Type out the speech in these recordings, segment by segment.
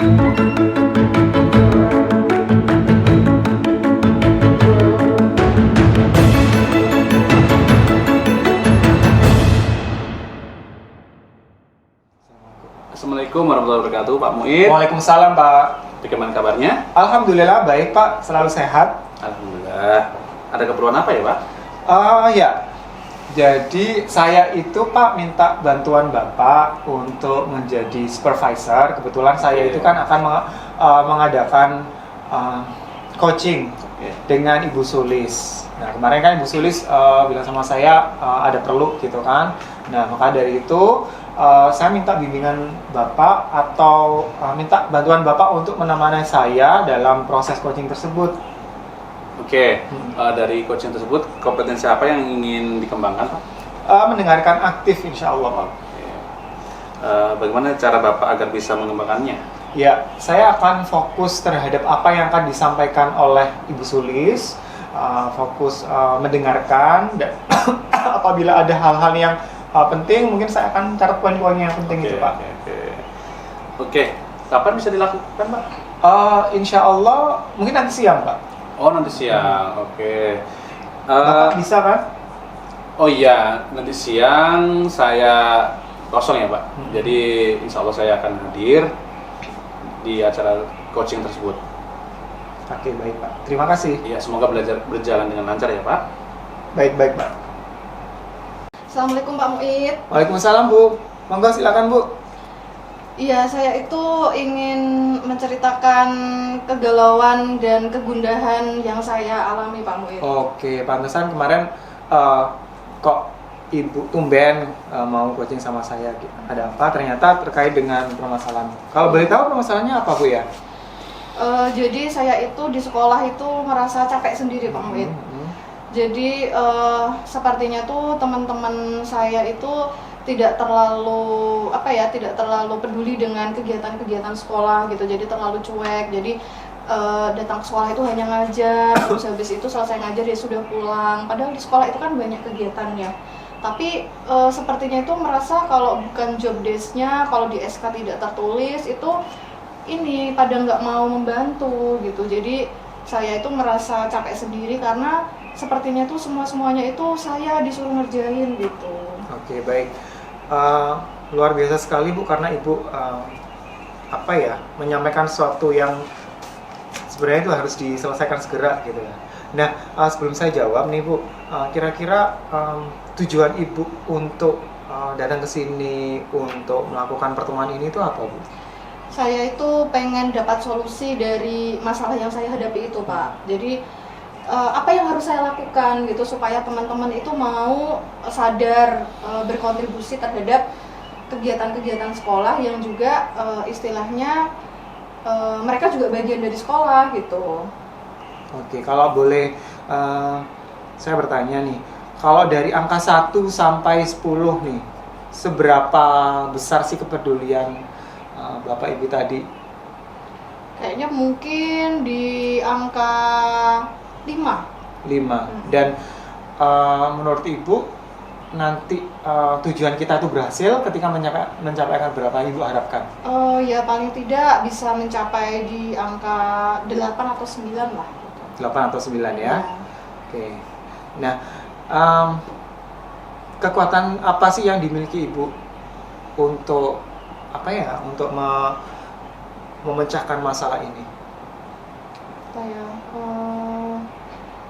Assalamualaikum warahmatullahi wabarakatuh, Pak Muid. Waalaikumsalam, Pak. Bagaimana kabarnya? Alhamdulillah baik, Pak. Selalu sehat. Alhamdulillah. Ada keperluan apa ya, Pak? Ya. Jadi saya itu, Pak, minta bantuan Bapak untuk menjadi supervisor. Kebetulan saya itu kan akan mengadakan coaching dengan Ibu Sulis. Nah, kemarin kan Ibu Sulis bilang sama saya ada perlu gitu kan. Nah, maka dari itu saya minta bimbingan Bapak atau minta bantuan Bapak untuk menemani saya dalam proses coaching tersebut. Oke, dari coaching tersebut kompetensi apa yang ingin dikembangkan, Pak? Mendengarkan aktif, insya Allah, Pak. Bagaimana cara Bapak agar bisa mengembangkannya? Ya, saya akan fokus terhadap apa yang akan disampaikan oleh Ibu Sulis, fokus mendengarkan, dan apabila ada hal-hal yang penting, mungkin saya akan catat poin-poin yang penting itu, Pak. Oke. Kapan bisa dilakukan, Pak? Insya Allah mungkin nanti siang, Pak. Oh, nanti siang. Oke. Bapak bisa kan? Oh iya, nanti siang saya kosong ya, Pak. Jadi insya Allah saya akan hadir di acara coaching tersebut. Oke, baik, Pak. Terima kasih. Iya, semoga berjalan dengan lancar ya, Pak. Baik, Pak. Assalamualaikum Pak Muid. Waalaikumsalam, Bu. Monggo silakan, Bu. Iya, saya itu ingin menceritakan kegalauan dan kegundahan yang saya alami, Pak Muid. Oke, pantesan kemarin kok Ibu tumben mau coaching sama saya. Ada apa? Ternyata terkait dengan permasalahan. Kalau boleh tahu permasalahannya apa, Bu ya? Jadi saya itu di sekolah itu merasa capek sendiri, Pak Muid. Jadi sepertinya tuh teman-teman saya itu tidak terlalu peduli dengan kegiatan-kegiatan sekolah gitu. Jadi terlalu cuek. Jadi datang ke sekolah itu hanya ngajar, terus habis itu selesai ngajar dia sudah pulang. Padahal di sekolah itu kan banyak kegiatannya. Tapi sepertinya itu merasa kalau bukan job desk-nya, kalau di SK tidak tertulis itu ini pada nggak mau membantu gitu. Jadi saya itu merasa capek sendiri karena sepertinya tuh semuanya itu saya disuruh ngerjain gitu. Oke, baik. Luar biasa sekali, Bu, karena Ibu menyampaikan sesuatu yang sebenarnya itu harus diselesaikan segera gitu ya. Nah, sebelum saya jawab nih, Bu, kira-kira tujuan Ibu untuk datang ke sini untuk melakukan pertemuan ini itu apa, Bu? Saya itu pengen dapat solusi dari masalah yang saya hadapi itu, Pak. Jadi apa yang harus saya lakukan gitu supaya teman-teman itu mau sadar berkontribusi terhadap kegiatan-kegiatan sekolah yang juga istilahnya mereka juga bagian dari sekolah gitu. Oke, kalau boleh saya bertanya nih, kalau dari angka 1 sampai 10 nih, seberapa besar sih kepedulian Bapak Ibu tadi? Kayaknya mungkin di angka 5. Dan menurut Ibu nanti tujuan kita itu berhasil ketika mencapaikan berapa Ibu harapkan? Ya paling tidak bisa mencapai di angka 8 atau 9 lah. 8 atau 9 ya? Ya. Oke. Nah, kekuatan apa sih yang dimiliki Ibu untuk memecahkan masalah ini?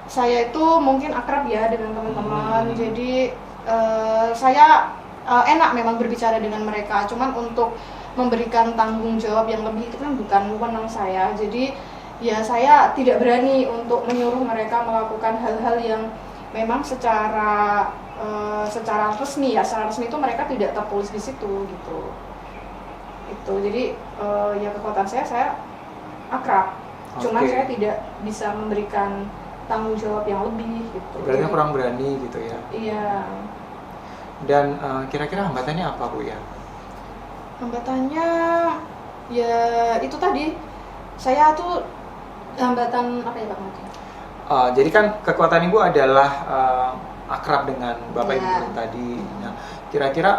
Saya itu mungkin akrab ya dengan teman-teman, jadi saya enak memang berbicara dengan mereka. Cuman untuk memberikan tanggung jawab yang lebih itu kan bukan wewenang saya. Jadi ya saya tidak berani untuk menyuruh mereka melakukan hal-hal yang memang secara resmi itu mereka tidak tertulis di situ gitu. Itu jadi ya kekuatan saya akrab. Cuman saya tidak bisa memberikan tanggung jawab yang lebih gitu. Berarti kurang berani gitu ya? Iya. Dan kira-kira hambatannya apa, Bu ya? Hambatannya ya itu tadi, saya tuh hambatan apa ya Pak Mati? Jadi kan kekuatan Ibu adalah akrab dengan Bapak Ya. Ibu tadi. Nah, kira-kira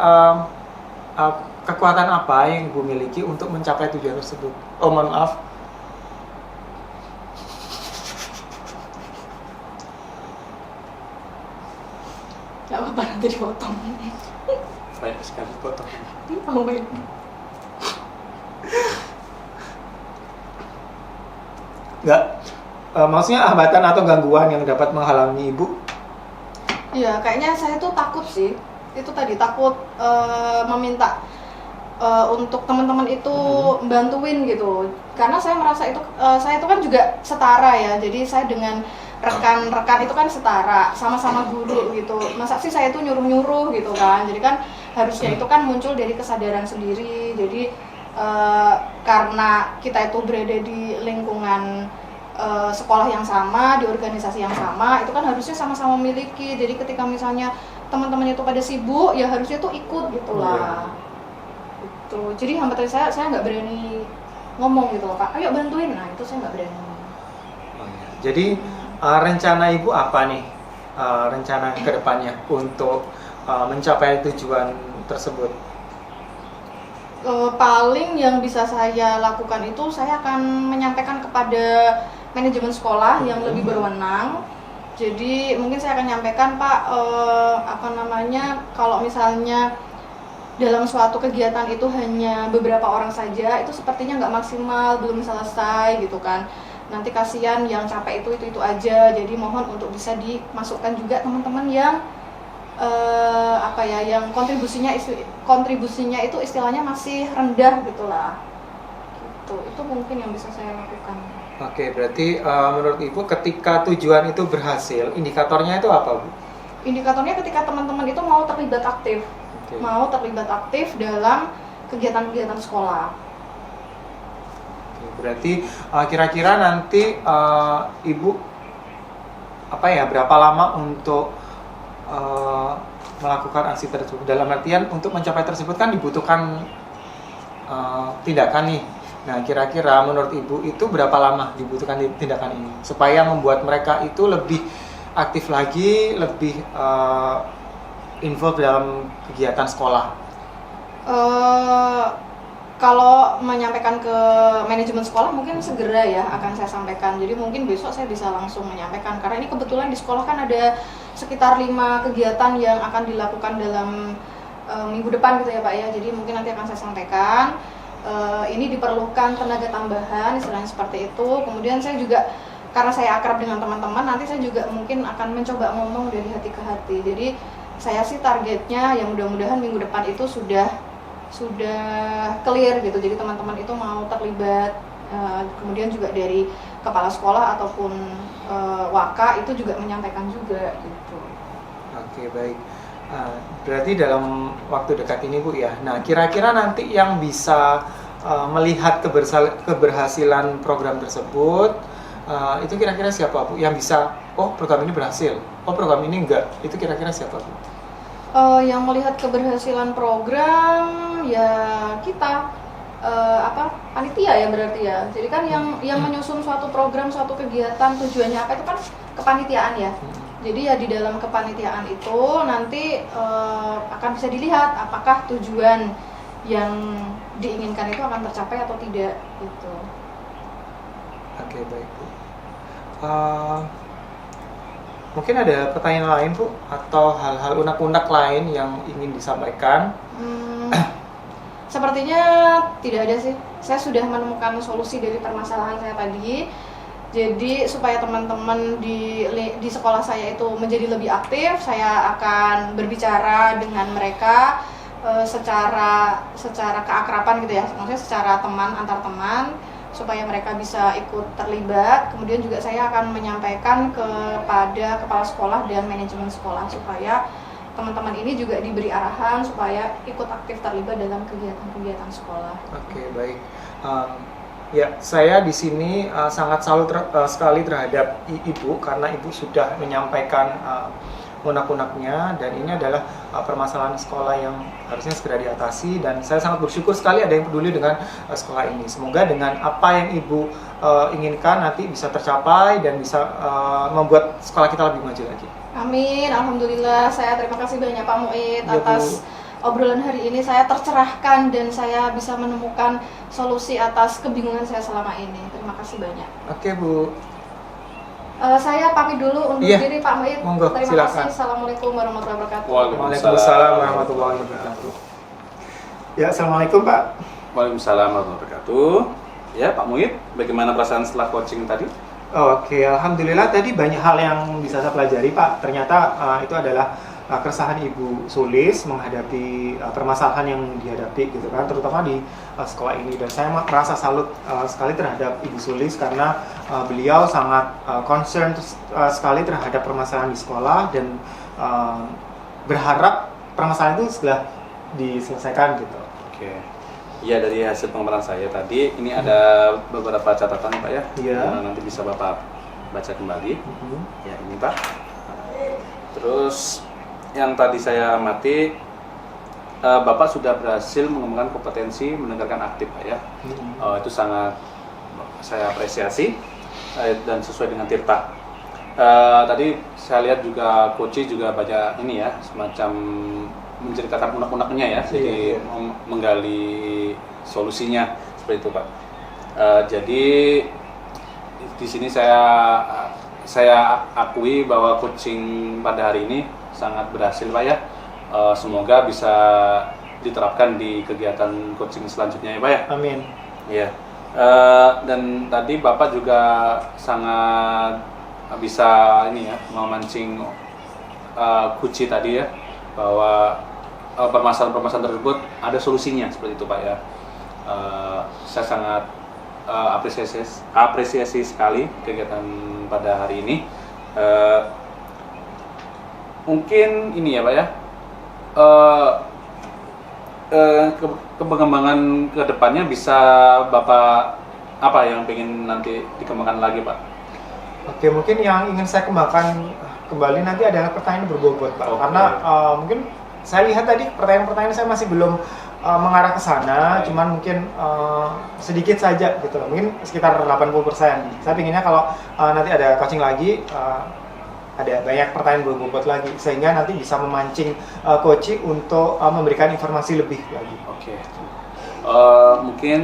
kekuatan apa yang Ibu miliki untuk mencapai tujuan tersebut? Oh, mohon maaf. Gak apa-apa, nanti dipotong. Banyak sekali potong. Amin. Enggak. Maksudnya hambatan atau gangguan yang dapat menghalangi Ibu? Iya, kayaknya saya tuh takut sih. Itu tadi takut meminta untuk teman-teman itu bantuin gitu. Karena saya merasa itu saya itu kan juga setara ya. Jadi saya dengan rekan-rekan itu kan setara, sama-sama guru gitu. Masa sih saya tuh nyuruh-nyuruh gitu kan. Jadi kan harusnya itu kan muncul dari kesadaran sendiri. Jadi karena kita itu berada di lingkungan sekolah yang sama, di organisasi yang sama, itu kan harusnya sama-sama memiliki. Jadi ketika misalnya teman-teman itu pada sibuk, ya harusnya tuh ikut gitulah. Gitu. Jadi hambatan saya nggak berani ngomong gitu loh, Pak. Ayo bantuin. Nah itu saya nggak berani. Jadi rencana Ibu apa nih? Rencana ke depannya untuk mencapai tujuan tersebut? Paling yang bisa saya lakukan itu saya akan menyampaikan kepada manajemen sekolah yang lebih berwenang. Jadi mungkin saya akan nyampaikan, Pak, kalau misalnya dalam suatu kegiatan itu hanya beberapa orang saja, itu sepertinya nggak maksimal, belum selesai gitu kan. Nanti kasihan yang capek itu aja. Jadi mohon untuk bisa dimasukkan juga teman-teman yang yang kontribusinya itu istilahnya masih rendah gitulah. Gitu. Itu mungkin yang bisa saya lakukan. Oke, berarti menurut Ibu ketika tujuan itu berhasil, indikatornya itu apa, Bu? Indikatornya ketika teman-teman itu mau terlibat aktif. Oke. Mau terlibat aktif dalam kegiatan-kegiatan sekolah. Oke, berarti kira-kira nanti Ibu berapa lama untuk melakukan aksi tersebut? Dalam artian untuk mencapai tersebut kan dibutuhkan tindakan nih. Nah, kira-kira menurut Ibu itu berapa lama dibutuhkan tindakan ini supaya membuat mereka itu lebih aktif lagi, lebih involved dalam kegiatan sekolah? Kalau menyampaikan ke manajemen sekolah mungkin segera ya akan saya sampaikan. Jadi mungkin besok saya bisa langsung menyampaikan, karena ini kebetulan di sekolah kan ada sekitar 5 kegiatan yang akan dilakukan dalam minggu depan gitu ya Pak ya. Jadi mungkin nanti akan saya sampaikan. Ini diperlukan tenaga tambahan, istilahnya seperti itu. Kemudian saya juga, karena saya akrab dengan teman-teman, nanti saya juga mungkin akan mencoba ngomong dari hati ke hati. Jadi saya sih targetnya yang mudah-mudahan minggu depan itu sudah clear gitu. Jadi teman-teman itu mau terlibat. Kemudian juga dari kepala sekolah ataupun waka itu juga menyampaikan juga gitu. Oke, baik. Berarti dalam waktu dekat ini Bu ya. Nah, kira-kira nanti yang bisa melihat keberhasilan program tersebut itu kira-kira siapa Bu? Yang bisa, oh program ini berhasil, oh program ini enggak. Itu kira-kira siapa Bu? Yang melihat keberhasilan program ya kita panitia ya berarti ya. Jadi kan yang menyusun suatu program, suatu kegiatan, tujuannya apa itu kan kepanitiaan ya. Jadi ya di dalam kepanitiaan itu nanti akan bisa dilihat apakah tujuan yang diinginkan itu akan tercapai atau tidak gitu. Oke, baik Bu. Mungkin ada pertanyaan lain Bu atau hal-hal unek-unek lain yang ingin disampaikan? Sepertinya tidak ada sih. Saya sudah menemukan solusi dari permasalahan saya tadi. Jadi supaya teman-teman di sekolah saya itu menjadi lebih aktif, saya akan berbicara dengan mereka secara keakraban gitu ya, maksudnya secara antar teman supaya mereka bisa ikut terlibat. Kemudian juga saya akan menyampaikan kepada kepala sekolah dan manajemen sekolah supaya teman-teman ini juga diberi arahan supaya ikut aktif terlibat dalam kegiatan-kegiatan sekolah. Oke, baik. Ya, saya di sini sangat salut sekali terhadap Ibu karena Ibu sudah menyampaikan unek-uneknya, dan ini adalah permasalahan sekolah yang harusnya segera diatasi, dan saya sangat bersyukur sekali ada yang peduli dengan sekolah ini. Semoga dengan apa yang Ibu inginkan nanti bisa tercapai dan bisa membuat sekolah kita lebih maju lagi. Amin, alhamdulillah. Saya terima kasih banyak Pak Muid atas obrolan hari ini saya tercerahkan dan saya bisa menemukan solusi atas kebingungan saya selama ini. Terima kasih banyak. Oke Bu. Saya pamit dulu undur Iya, diri Pak Muid. monggo, Terima silakan. kasih. Assalamualaikum warahmatullahi wabarakatuh. Waalaikumsalam warahmatullahi wabarakatuh. Ya, assalamualaikum Pak. Waalaikumsalam warahmatullahi wabarakatuh. Ya Pak Muid, bagaimana perasaan setelah coaching tadi? Oke, alhamdulillah tadi banyak hal yang bisa saya pelajari Pak. Ternyata itu adalah keresahan Ibu Sulis menghadapi permasalahan yang dihadapi gitu kan, terutama di sekolah ini. Dan saya merasa salut sekali terhadap Ibu Sulis karena beliau sangat concern sekali terhadap permasalahan di sekolah dan berharap permasalahan itu segera diselesaikan gitu. Oke. Iya, dari hasil pengamatan saya tadi ini ada beberapa catatan Pak ya. Iya. Yang nanti bisa Bapak baca kembali. Ya ini Pak. Terus yang tadi saya amati, Bapak sudah berhasil mengembangkan kompetensi mendengarkan aktif Pak ya. Itu sangat saya apresiasi dan sesuai dengan Tirta. Tadi saya lihat juga Koci juga banyak ini ya, semacam menceritakan unek-uneknya ya, jadi menggali solusinya seperti itu Pak. Jadi di sini saya akui bahwa coaching pada hari ini sangat berhasil Pak ya. Semoga bisa diterapkan di kegiatan coaching selanjutnya ya Pak ya. Amin. Iya. Dan tadi Bapak juga sangat bisa ini ya, memancing Kuci tadi ya, bahwa permasalahan-permasalahan tersebut ada solusinya seperti itu Pak ya. Saya sangat apresiasi sekali kegiatan pada hari ini. Mungkin ini ya Pak ya, pengembangan ke depannya bisa Bapak apa yang pengen nanti dikembangkan lagi Pak? Oke, mungkin yang ingin saya kembangkan kembali nanti adalah pertanyaan berbobot Pak. Oke. Karena mungkin saya lihat tadi pertanyaan-pertanyaan saya masih belum mengarah ke sana, cuman mungkin sedikit saja gitu loh, mungkin sekitar 80%. Saya pinginnya kalau nanti ada coaching lagi, ada banyak pertanyaan berbobot lagi, sehingga nanti bisa memancing coaching untuk memberikan informasi lebih lagi. Oke. Mungkin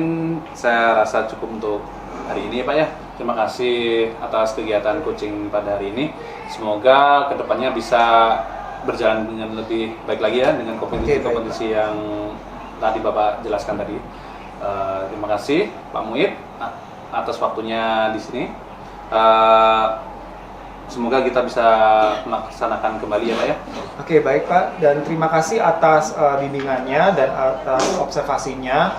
saya rasa cukup untuk hari ini ya Pak ya. Terima kasih atas kegiatan coaching pada hari ini. Semoga kedepannya bisa berjalan dengan lebih baik lagi ya, dengan kompetisi-kompetisi yang tadi Bapak jelaskan tadi. Terima kasih Pak Muid atas waktunya di sini. Semoga kita bisa melaksanakan kembali ya Pak ya. Oke, baik Pak, dan terima kasih atas bimbingannya dan atas observasinya.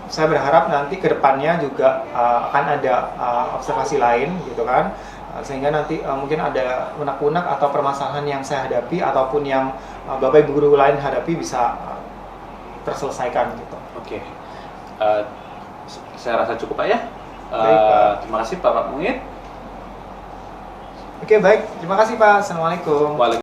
Saya berharap nanti ke depannya juga akan ada observasi lain gitu kan, sehingga nanti mungkin ada unek-unek atau permasalahan yang saya hadapi ataupun yang Bapak Ibu guru lain hadapi bisa terselesaikan gitu. Oke. Saya rasa cukup Pak ya. Baik, Pak. Terima kasih Pak Muid. Oke, baik, terima kasih Pak. Assalamualaikum.